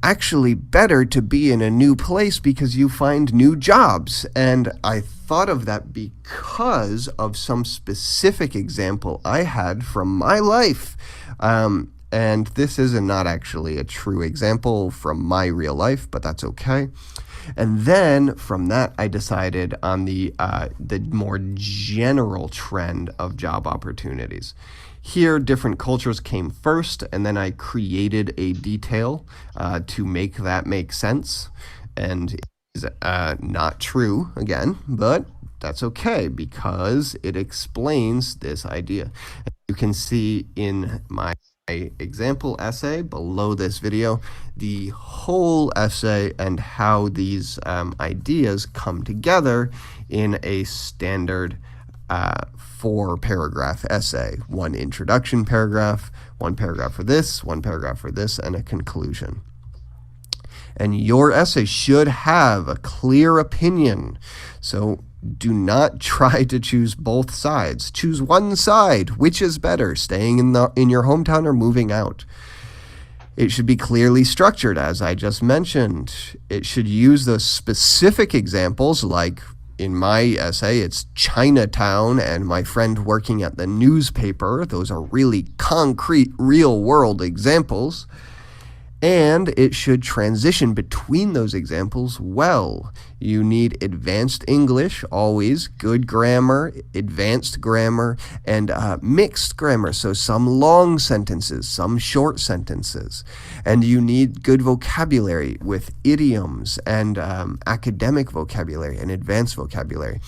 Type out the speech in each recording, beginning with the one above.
actually better to be in a new place because you find new jobs. And I thought of that because of some specific example I had from my life. And this is not actually a true example from my real life, but that's okay. And then from that, I decided on the more general trend of job opportunities. Here, different cultures came first, and then I created a detail to make that make sense. And it's not true again, but that's okay because it explains this idea. You can see in my example essay below this video the whole essay and how these ideas come together in a standard 4-paragraph essay. One introduction paragraph, one paragraph for this, one paragraph for this, and a conclusion. And your essay should have a clear opinion. So do not try to choose both sides. Choose one side. Which is better, staying in your hometown or moving out? It should be clearly structured, as I just mentioned. It should use those specific examples, like in my essay, it's Chinatown and my friend working at the newspaper. Those are really concrete, real-world examples. And it should transition between those examples well. You need advanced English, always, good grammar, advanced grammar, and mixed grammar. So some long sentences, some short sentences. And you need good vocabulary with idioms and academic vocabulary and advanced vocabulary.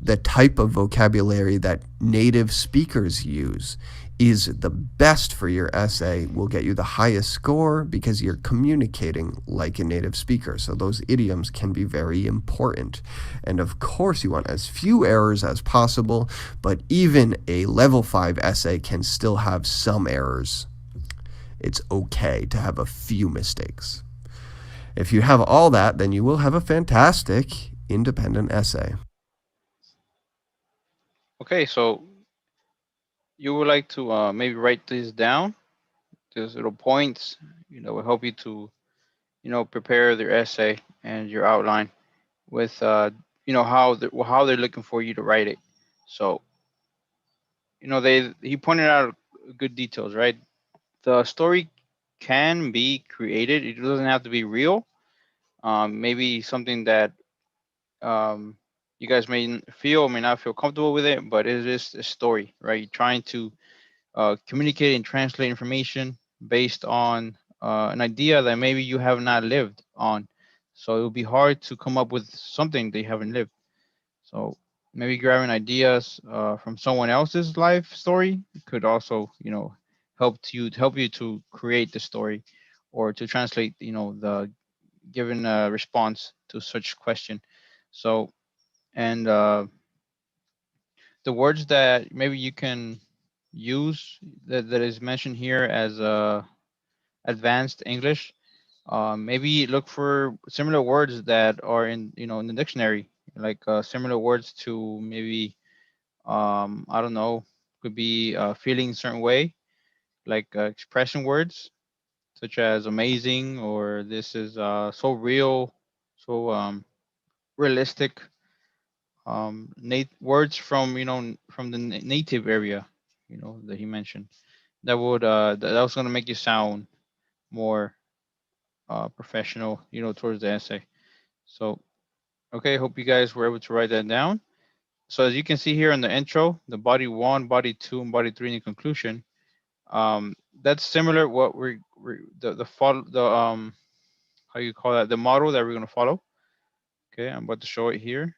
The type of vocabulary that native speakers use is the best for your essay, will get you the highest score because you're communicating like a native speaker. So those idioms can be very important. And of course, you want as few errors as possible, but even a level 5 essay can still have some errors. It's okay to have a few mistakes. If you have all that, then you will have a fantastic independent essay. Okay, so you would like to maybe write this down, these little points, will help you to, prepare their essay and your outline with, how they're looking for you to write it. So, he pointed out good details, right? The story can be created. It doesn't have to be real. Maybe something that um, you guys may not feel comfortable with it, but it is a story, right? You're trying to communicate and translate information based on an idea that maybe you have not lived on. So it will be hard to come up with something that you haven't lived. So maybe grabbing ideas from someone else's life story could also, help you to create the story or to translate, the given response to such question. So, and the words that maybe you can use that is mentioned here as advanced English. Maybe look for similar words that are in the dictionary, like similar words to maybe I don't know, could be feeling a certain way, like expression words such as amazing or this is so real, so realistic. Words from from the native area, that he mentioned. That would that was gonna make you sound more professional, towards the essay. So, okay, hope you guys were able to write that down. So as you can see here in the intro, the body 1, body 2, and body 3 in the conclusion, that's similar what we're the follow the how you call that, the model that we're gonna follow. Okay, I'm about to show it here.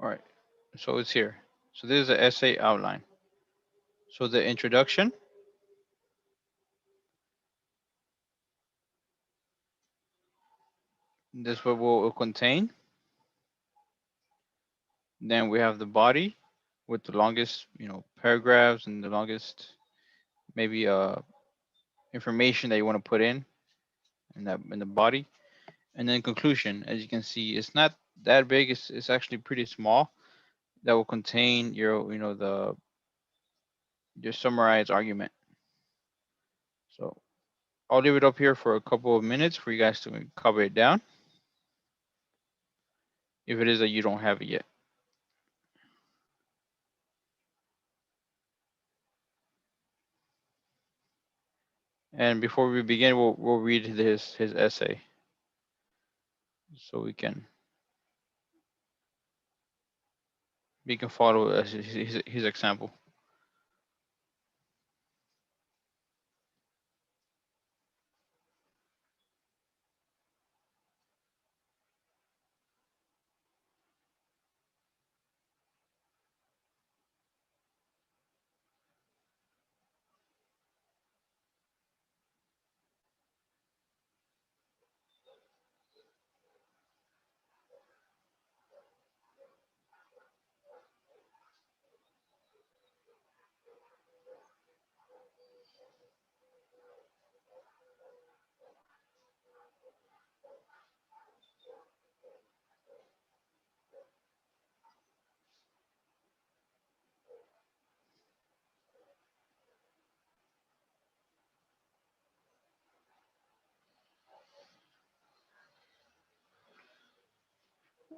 All right, so it's here. So this is the essay outline. So the introduction, this what will contain. Then we have the body with the longest, paragraphs and the longest maybe information that you want to put in that in the body. And then conclusion, as you can see, it's not that big. It's actually pretty small. That will contain your, your summarized argument. So I'll leave it up here for a couple of minutes for you guys to cover it down, if it is that you don't have it yet. And before we begin, we'll read his essay so we can follow his example.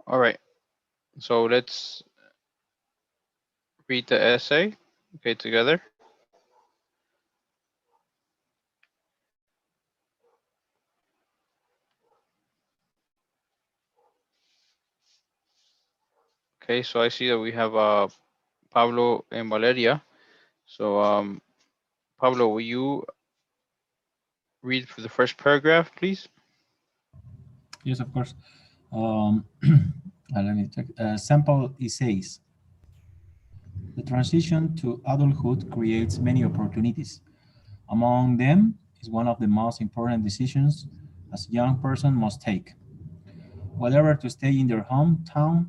All right. So let's read the essay, okay, together. Okay, so I see that we have Pablo and Valeria. So Pablo, will you read for the first paragraph, please? Yes, of course. Um, let me check. Sample essays. The transition to adulthood creates many opportunities. Among them is one of the most important decisions as a young person must take, whether to stay in their hometown,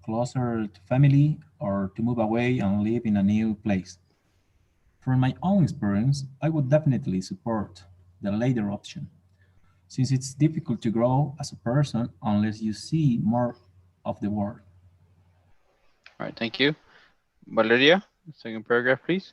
closer to family, or to move away and live in a new place. From my own experience, I would definitely support the later option, since it's difficult to grow as a person unless you see more of the world. All right, thank you. Valeria, second paragraph, please.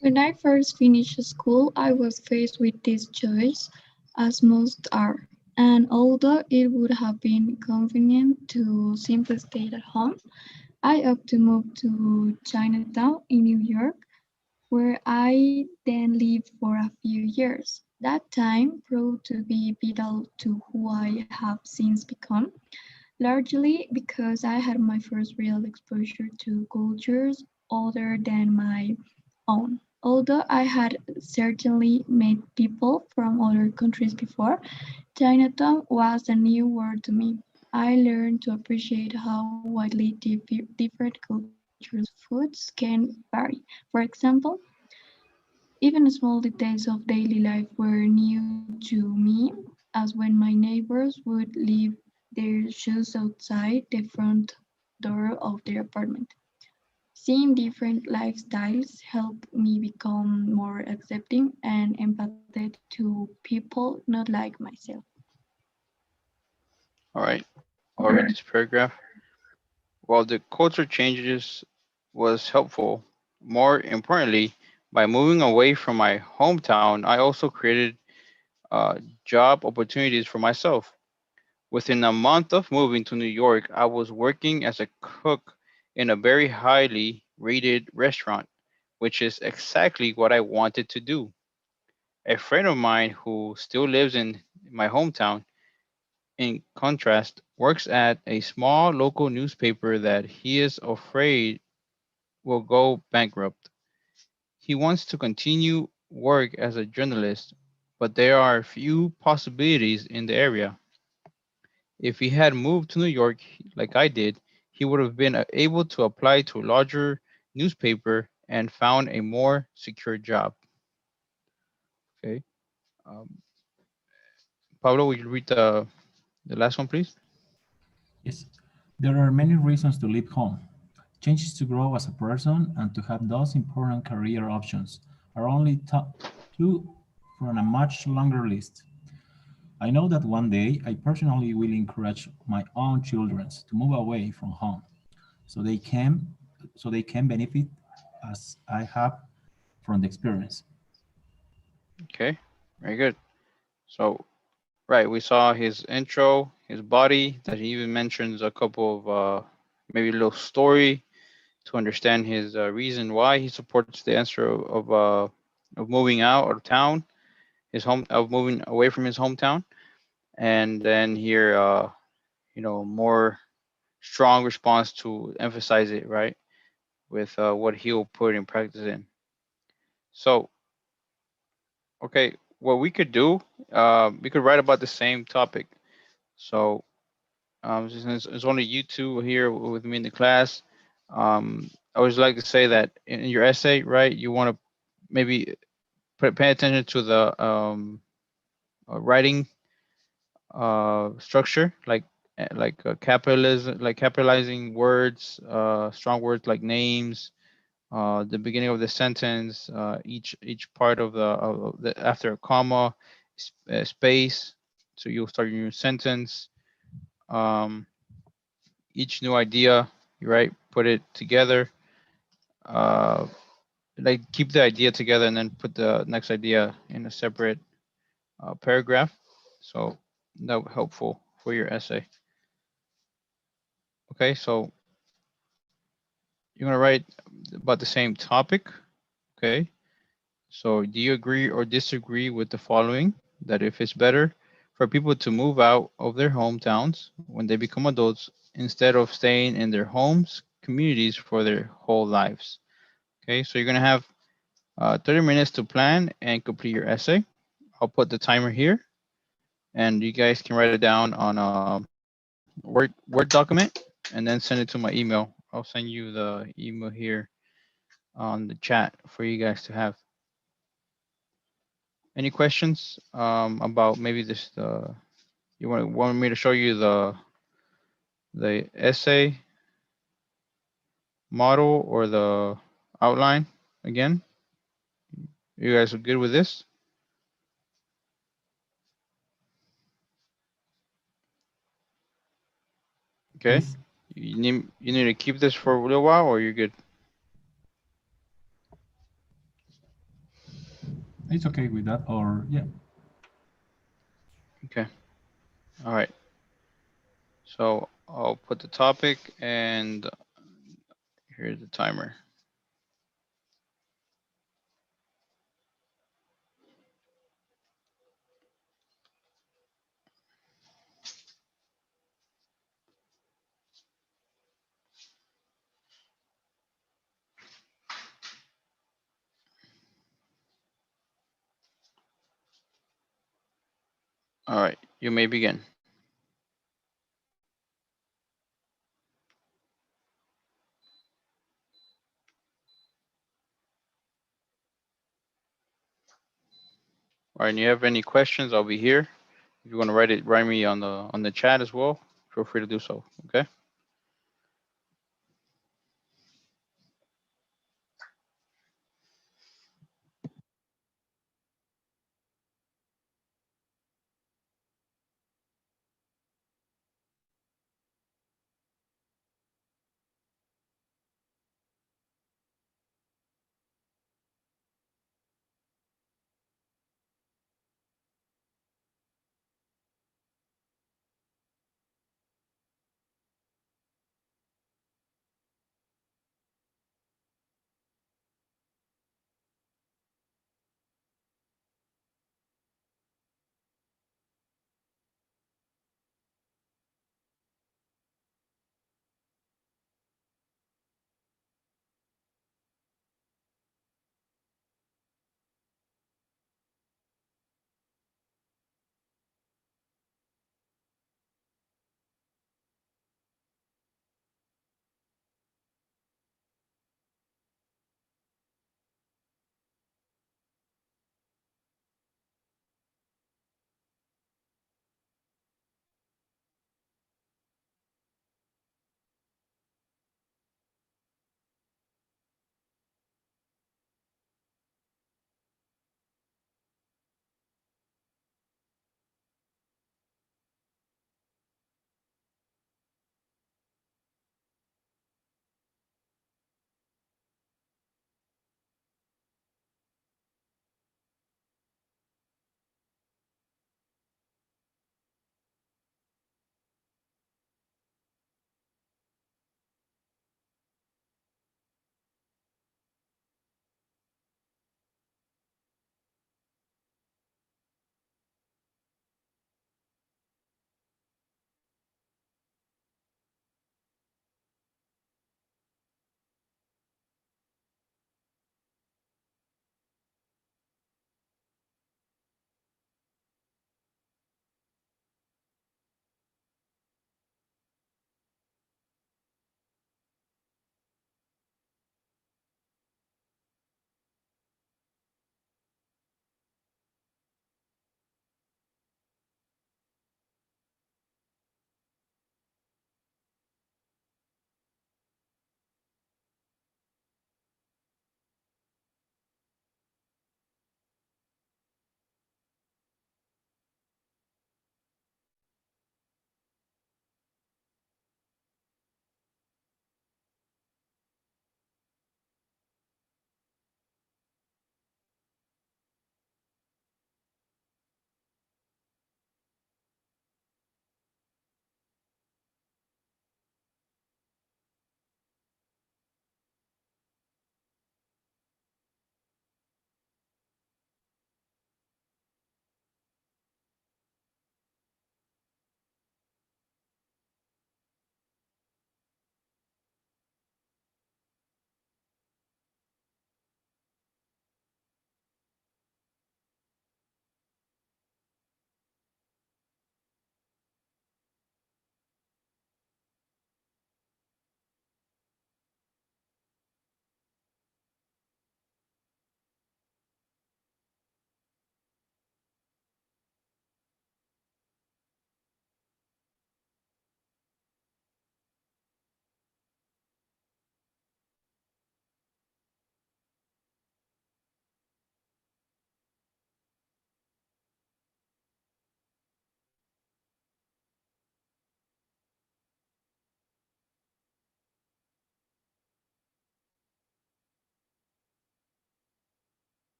When I first finished school, I was faced with this choice, as most are. And although it would have been convenient to simply stay at home, I opted to move to Chinatown in New York, where I then lived for a few years. That time proved to be vital to who I have since become, largely because I had my first real exposure to cultures other than my own. Although I had certainly met people from other countries before, Chinatown was a new world to me. I learned to appreciate how widely different cultures' foods can vary. For example, even small details of daily life were new to me, as when my neighbors would leave their shoes outside the front door of their apartment. Seeing different lifestyles helped me become more accepting and empathetic to people not like myself. All right, I'll read this paragraph. While the culture changes was helpful, more importantly, by moving away from my hometown, I also created job opportunities for myself. Within a month of moving to New York, I was working as a cook in a very highly rated restaurant, which is exactly what I wanted to do. A friend of mine who still lives in my hometown, in contrast, works at a small local newspaper that he is afraid will go bankrupt. He wants to continue work as a journalist, but there are few possibilities in the area. If he had moved to New York like I did, he would have been able to apply to a larger newspaper and found a more secure job. Okay. Um, Pablo, will you read the last one, please? Yes, there are many reasons to leave home. Changes to grow as a person and to have those important career options are only two from a much longer list. I know that one day I personally will encourage my own children to move away from home so they can benefit as I have from the experience. Okay, very good. So, right, we saw his intro, his body, that he even mentions a couple of maybe a little story to understand his reason why he supports the answer of moving out of town, his home, of moving away from his hometown, and then here, more strong response to emphasize it, right, with what he'll put in practice in. So, okay, what we could do, we could write about the same topic. So, since it's only you two here with me in the class, I always like to say that in your essay, right, you want to maybe pay attention to the writing structure, like capitalizing words, strong words like names, the beginning of the sentence, each part of the after a comma, space. So you'll start your new sentence. Um, each new idea, right? Put it together. Uh, like keep the idea together and then put the next idea in a separate paragraph. So that will be helpful for your essay. Okay, so you're gonna write about the same topic. Okay, so do you agree or disagree with the following? That if it's better for people to move out of their hometowns when they become adults instead of staying in their homes, communities for their whole lives. Okay, so you're gonna have 30 minutes to plan and complete your essay. I'll put the timer here, and you guys can write it down on a Word document and then send it to my email. I'll send you the email here on the chat for you guys to have. Any questions about maybe this? You want me to show you the essay model or the outline again? You guys are good with this? Okay. Yes, You need to keep this for a little while, or you're good? it's okay with that, or yeah. Okay. All right. So I'll put the topic and here's the timer. All right. You may begin. All right. And you have any questions? I'll be here. If you want to write me on the chat as well. Feel free to do so. Okay.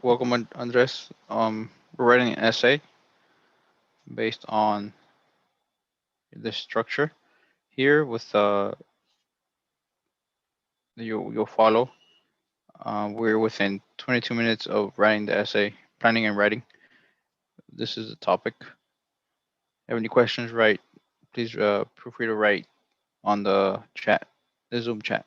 Welcome, Andres. We're writing an essay based on the structure here with you'll follow. We're within 22 minutes of writing the essay, planning and writing. This is the topic. Have any questions? Write. Please feel free to write on the chat, the Zoom chat.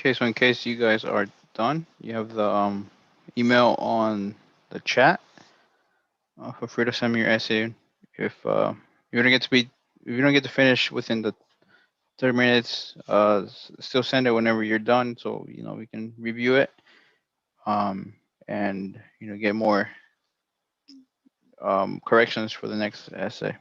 Okay, so in case you guys are done, you have the email on the chat. Feel free to send me your essay. If you don't get to be, if you don't get to finish within the 30 minutes, still send it whenever you're done, so we can review it, and get more corrections for the next essay.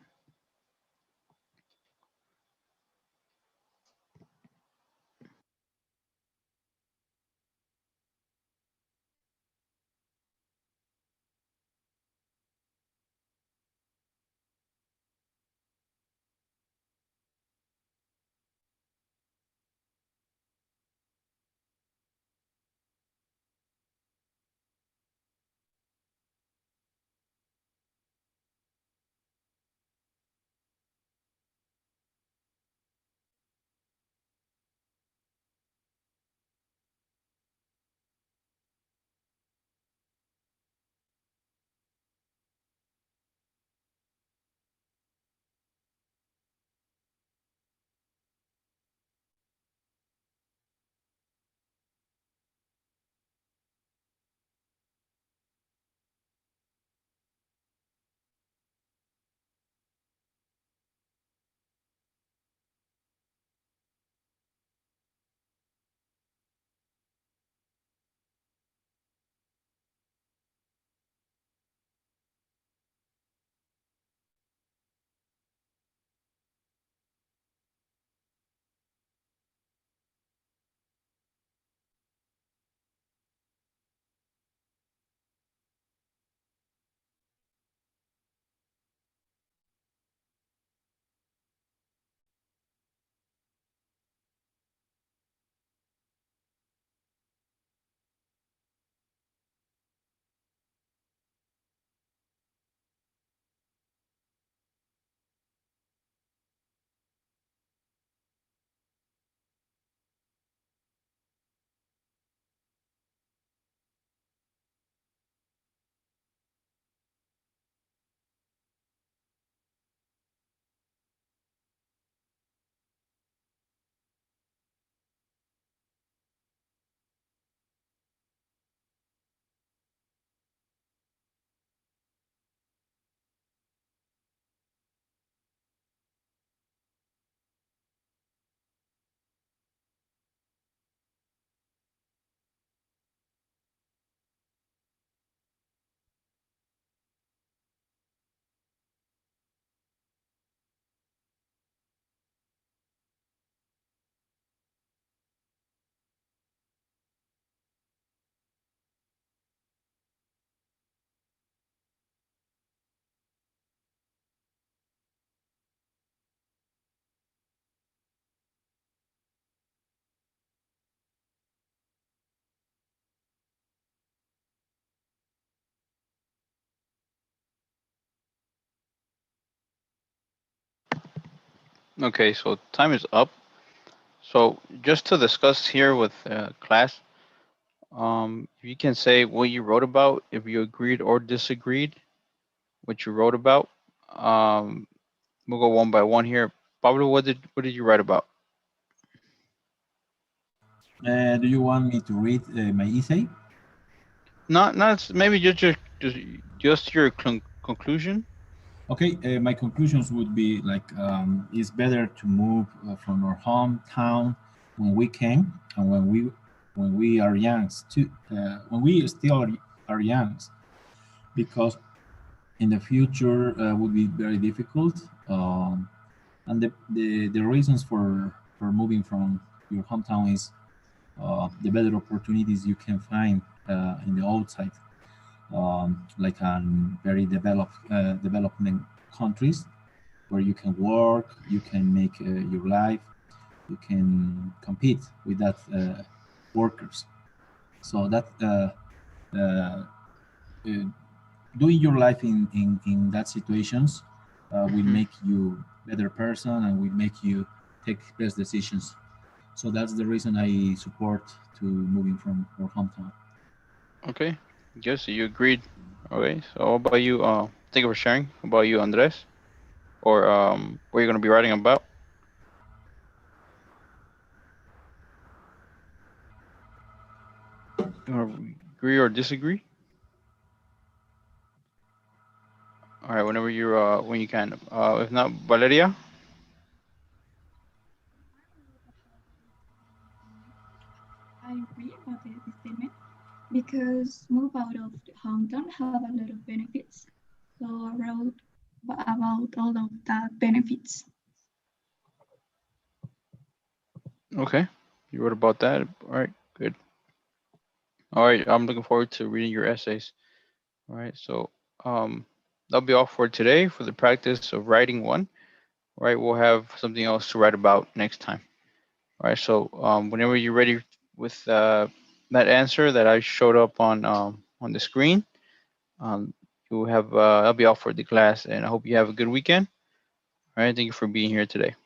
Okay, so time is up. So just to discuss here with class, if you can say what you wrote about, if you agreed or disagreed, what you wrote about. Um, we'll go one by one here. Pablo, what did you write about? Do you want me to read my essay? Not maybe just your conclusion. Okay, my conclusions would be like it's better to move from our hometown when we can and when we are young, when we still are young, because in the future would be very difficult. And the reasons for moving from your hometown is the better opportunities you can find in the outside, like very development countries where you can work, you can make your life, you can compete with that workers. So that uh, doing your life in that situations will Mhm. make you better person and will make you take best decisions. So that's the reason I support to moving from our hometown. Okay. Yes, so you agreed. Okay. So how about you? Thank you for sharing. How about you, Andres? Or what you're gonna be writing about? agree or disagree? All right, whenever you're when you can. If not, Valeria. I agree about the statement because move out of the hometown have a lot of benefits. So I wrote about all of that benefits. Okay, you wrote about that. All right, good. All right, I'm looking forward to reading your essays. All right, so that'll be all for today for the practice of writing one. All right, we'll have something else to write about next time. All right, so whenever you're ready with that answer that I showed up on the screen, you have that'll be all for the class, and I hope you have a good weekend. All right, thank you for being here today.